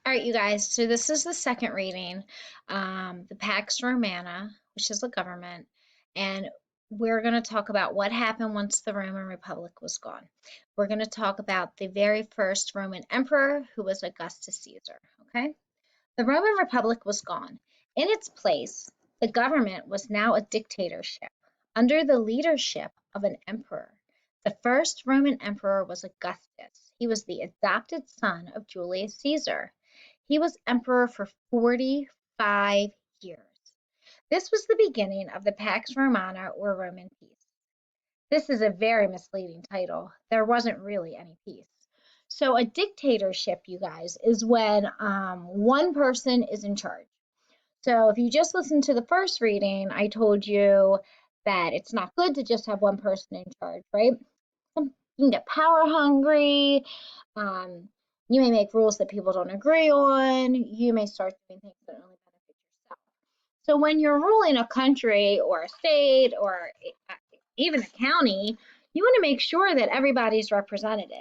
All right, you guys. So this is the second reading, the Pax Romana, which is the government, and we're going to talk about what happened once the Roman Republic was gone. We're going to talk about the very first Roman emperor, who was Augustus Caesar. Okay, the Roman Republic was gone. In its place, the government was now a dictatorship under the leadership of an emperor. The first Roman emperor was Augustus. He was the adopted son of Julius Caesar. He was emperor for 45 years. This was the beginning of the Pax Romana, or Roman peace. This is a very misleading title. There wasn't really any peace. So, a dictatorship, you guys, is when one person is in charge. So, if you just listen to the first reading, I told you that it's not good to just have one person in charge, right? You can get power hungry. Um, you may make rules that people don't agree on. You may start doing things that only benefit yourself. So when you're ruling a country or a state or even a county, you want to make sure that everybody's represented.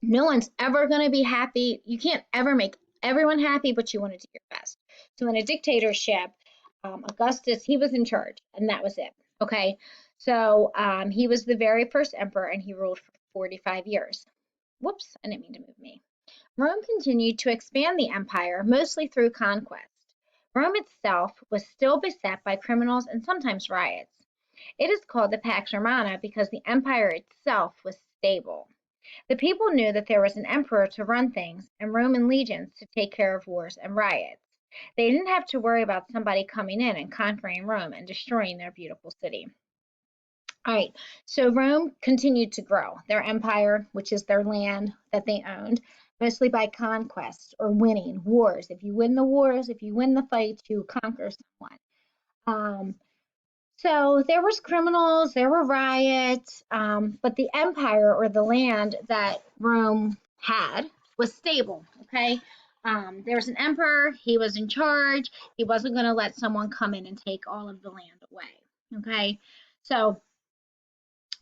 No one's ever going to be happy. You can't ever make everyone happy, but you want to do your best. So in a dictatorship, Augustus, he was in charge, and that was it. Okay, so he was the very first emperor, and he ruled for 45 years. Whoops, I didn't mean to move me. Rome continued to expand the empire, mostly through conquest. Rome itself was still beset by criminals and sometimes riots. It is called the Pax Romana because the empire itself was stable. The people knew that there was an emperor to run things and Roman legions to take care of wars and riots. They didn't have to worry about somebody coming in and conquering Rome and destroying their beautiful city. All right, so Rome continued to grow their empire, which is their land that they owned, mostly by conquest or winning wars. If you win the wars, if you win the fights, you conquer someone. So there was criminals, there were riots, but the empire or the land that Rome had was stable. Okay, there was an emperor; he was in charge. He wasn't going to let someone come in and take all of the land away. Okay, so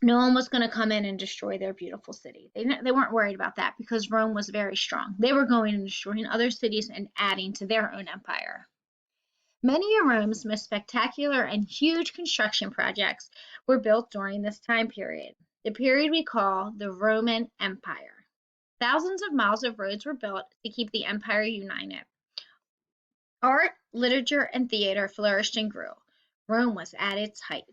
no one was going to come in and destroy their beautiful city. They weren't worried about that because Rome was very strong. They were going and destroying other cities and adding to their own empire. Many of Rome's most spectacular and huge construction projects were built during this time period, the period we call the Roman Empire. Thousands of miles of roads were built to keep the empire united. Art, literature, and theater flourished and grew. Rome was at its height.